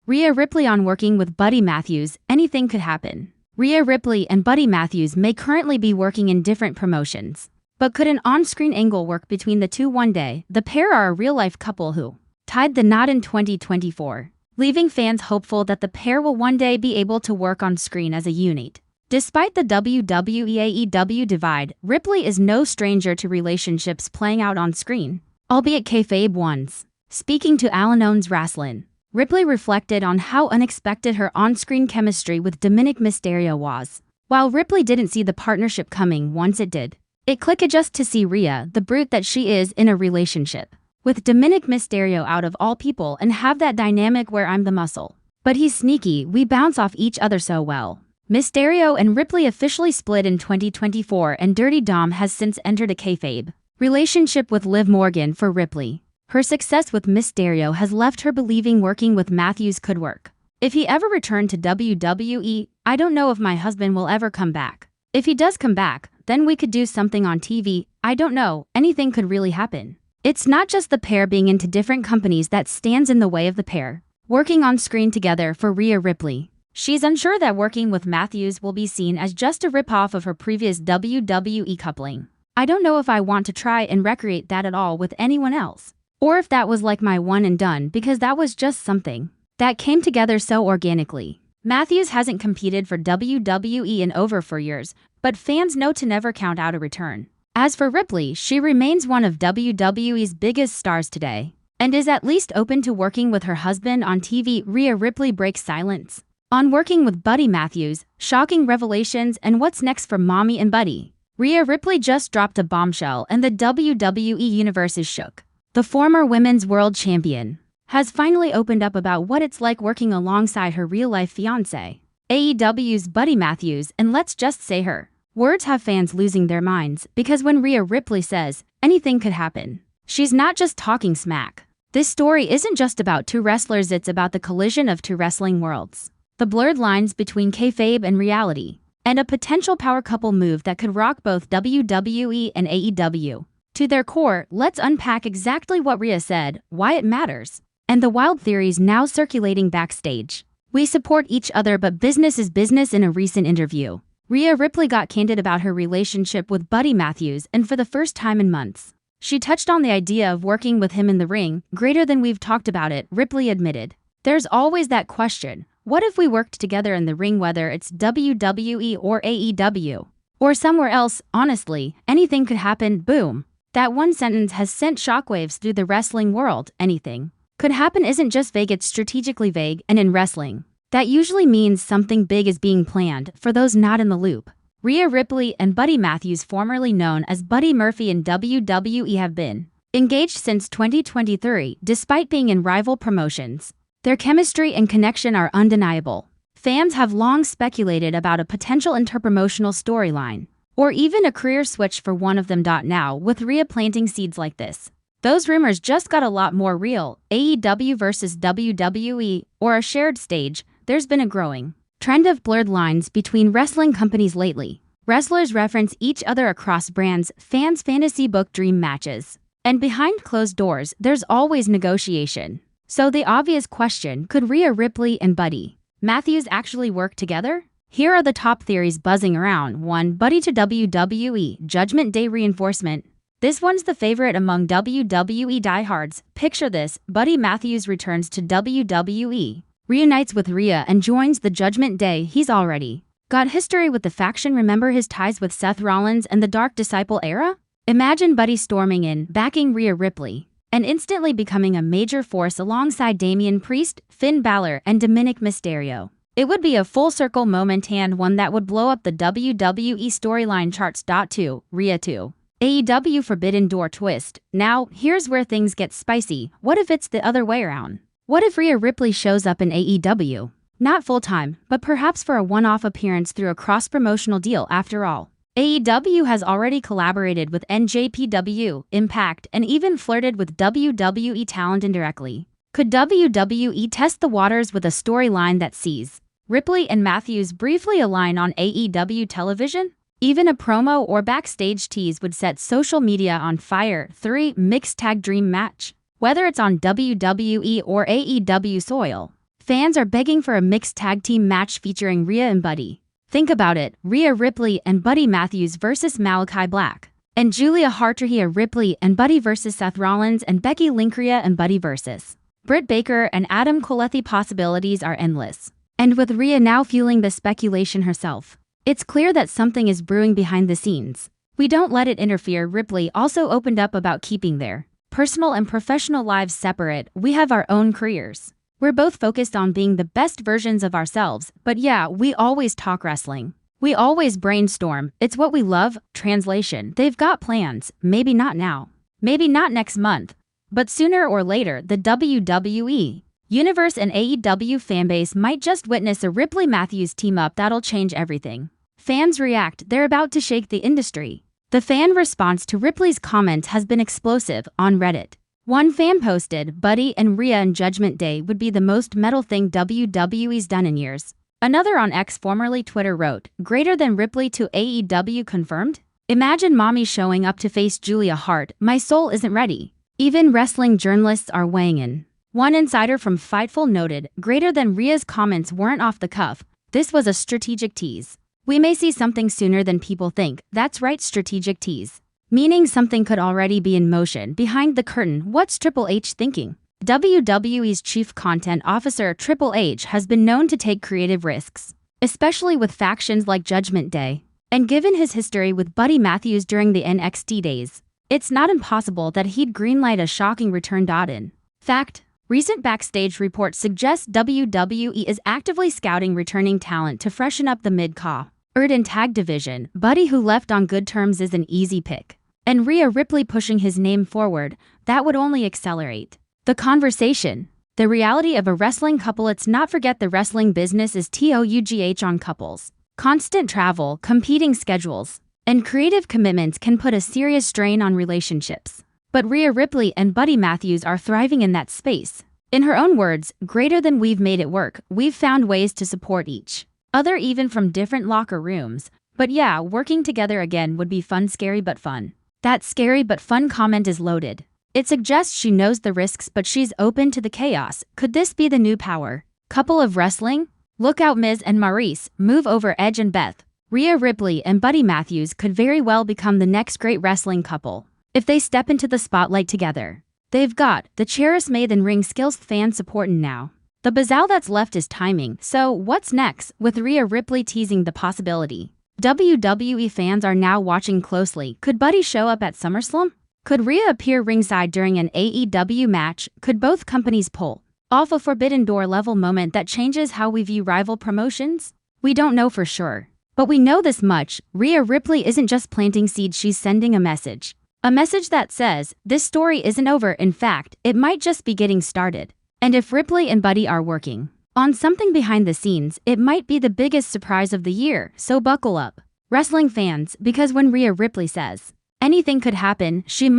Rhea Ripley on working with Buddy Matthews, anything could happen. Rhea Ripley and Buddy Matthews may currently be working in different promotions. But could an on-screen angle work between the two one day? The pair are a real-life couple who tied the knot in 2024, leaving fans hopeful that the pair will one day be able to work on screen as a unit. Despite the WWE-AEW divide, Ripley is no stranger to relationships playing out on screen, albeit kayfabe ones. Speaking to Alan Owens Wrestling, Ripley reflected on how unexpected her on-screen chemistry with Dominik Mysterio was. While Ripley didn't see the partnership coming once it did, it clicked just to see Rhea, the brute that she is, in a relationship with Dominik Mysterio out of all people and have that dynamic where I'm the muscle, but he's sneaky, we bounce off each other so well. Mysterio and Ripley officially split in 2024 and Dirty Dom has since entered a kayfabe relationship with Liv Morgan for Ripley. Her success with Mysterio has left her believing working with Matthews could work. If he ever returned to WWE, I don't know if my husband will ever come back. If he does come back, then we could do something on TV, I don't know, anything could really happen. It's not just the pair being into different companies that stands in the way of the pair working on screen together for Rhea Ripley. She's unsure that working with Matthews will be seen as just a rip-off of her previous WWE coupling. I don't know if I want to try and recreate that at all with anyone else. Or if that was like my one and done because that was just something that came together so organically. Matthews hasn't competed for WWE in over 4 years, but fans know to never count out a return. As for Ripley, she remains one of WWE's biggest stars today, and is at least open to working with her husband on TV. Rhea Ripley breaks silence on working with Buddy Matthews, shocking revelations and what's next for Mommy and Buddy. Rhea Ripley just dropped a bombshell and the WWE Universe is shook. The former women's world champion has finally opened up about what it's like working alongside her real-life fiancé, AEW's Buddy Matthews, and let's just say her words have fans losing their minds because when Rhea Ripley says, anything could happen, she's not just talking smack. This story isn't just about two wrestlers, it's about the collision of two wrestling worlds, the blurred lines between kayfabe and reality, and a potential power couple move that could rock both WWE and AEW. To their core, let's unpack exactly what Rhea said, why it matters, and the wild theories now circulating backstage. We support each other but business is business. In a recent interview, Rhea Ripley got candid about her relationship with Buddy Matthews, and for the first time in months, she touched on the idea of working with him in the ring. Greater than we've talked about it, Ripley admitted. There's always that question, what if we worked together in the ring, whether it's WWE or AEW, or somewhere else? Honestly, anything could happen, boom. That one sentence has sent shockwaves through the wrestling world. Anything could happen isn't just vague, it's strategically vague, and in wrestling, that usually means something big is being planned. For those not in the loop, Rhea Ripley and Buddy Matthews, formerly known as Buddy Murphy in WWE, have been engaged since 2023, despite being in rival promotions. Their chemistry and connection are undeniable. Fans have long speculated about a potential interpromotional storyline, or even a career switch for one of them. Now, with Rhea planting seeds like this, those rumors just got a lot more real. AEW versus WWE, or a shared stage. There's been a growing trend of blurred lines between wrestling companies lately. Wrestlers reference each other across brands, fans fantasy book dream matches, and behind closed doors, there's always negotiation. So the obvious question, could Rhea Ripley and Buddy Matthews actually work together? Here are the top theories buzzing around. 1. Buddy to WWE, Judgment Day reinforcement. This one's the favorite among WWE diehards. Picture this, Buddy Matthews returns to WWE, reunites with Rhea and joins the Judgment Day. He's already got history with the faction. Remember his ties with Seth Rollins and the Dark Disciple era? Imagine Buddy storming in, backing Rhea Ripley, and instantly becoming a major force alongside Damian Priest, Finn Balor, and Dominik Mysterio. It would be a full-circle moment and one that would blow up the WWE storyline charts. 2. Rhea to AEW Forbidden Door twist. Now, here's where things get spicy. What if it's the other way around? What if Rhea Ripley shows up in AEW? Not full-time, but perhaps for a one-off appearance through a cross-promotional deal. After all, AEW has already collaborated with NJPW, Impact, and even flirted with WWE talent indirectly. Could WWE test the waters with a storyline that sees Ripley and Matthews briefly align on AEW television? Even a promo or backstage tease would set social media on fire. 3. Mixed tag dream match. Whether it's on WWE or AEW soil, fans are begging for a mixed tag team match featuring Rhea and Buddy. Think about it, Rhea Ripley and Buddy Matthews versus Malachi Black. And Julia Hart. Rhea Ripley and Buddy versus Seth Rollins and Becky Lynch. Rhea and Buddy versus Britt Baker and Adam Cole. The possibilities are endless. And with Rhea now fueling the speculation herself, it's clear that something is brewing behind the scenes. We don't let it interfere. Ripley also opened up about keeping their personal and professional lives separate. We have our own careers. We're both focused on being the best versions of ourselves, but yeah, we always talk wrestling. We always brainstorm. It's what we love. Translation: they've got plans, maybe not now, maybe not next month, but sooner or later, the WWE Universe and AEW fanbase might just witness a Ripley-Matthews team-up that'll change everything. Fans react. They're about to shake the industry. The fan response to Ripley's comments has been explosive on Reddit. One fan posted, "Buddy and Rhea and Judgment Day would be the most metal thing WWE's done in years." Another on X, formerly Twitter, wrote, "Greater than Ripley to AEW confirmed? Imagine mommy showing up to face Julia Hart. My soul isn't ready." Even wrestling journalists are weighing in. One insider from Fightful noted, "Greater than Rhea's comments weren't off the cuff. This was a strategic tease. We may see something sooner than people think." That's right, strategic tease. Meaning something could already be in motion behind the curtain. What's Triple H thinking? WWE's chief content officer Triple H has been known to take creative risks, especially with factions like Judgment Day. And given his history with Buddy Matthews during the NXT days, it's not impossible that he'd greenlight a shocking return. In fact, recent backstage reports suggest WWE is actively scouting returning talent to freshen up the mid-card and tag division. Buddy, who left on good terms, is an easy pick. And Rhea Ripley pushing his name forward, that would only accelerate the conversation. The reality of a wrestling couple. Let's not forget the wrestling business is tough on couples. Constant travel, competing schedules, and creative commitments can put a serious strain on relationships. But Rhea Ripley and Buddy Matthews are thriving in that space. In her own words, "Greater than we've made it work. We've found ways to support each other even from different locker rooms. But yeah, working together again would be fun, scary but fun." That scary but fun comment is loaded. It suggests she knows the risks but she's open to the chaos. Could this be the new power couple of wrestling? Look out, Miz and Maurice, move over Edge and Beth. Rhea Ripley and Buddy Matthews could very well become the next great wrestling couple if they step into the spotlight together. They've got the charisma and ring skills, fan support, and now the bizarre that's left is timing. So what's next? With Rhea Ripley teasing the possibility, WWE fans are now watching closely. Could Buddy show up at SummerSlam? Could Rhea appear ringside during an AEW match? Could both companies pull off a Forbidden Door level moment that changes how we view rival promotions? We don't know for sure, but we know this much: Rhea Ripley isn't just planting seeds, she's sending a message. A message that says, this story isn't over. In fact, it might just be getting started. And if Ripley and Buddy are working on something behind the scenes, it might be the biggest surprise of the year. So buckle up, wrestling fans, because when Rhea Ripley says anything could happen, she might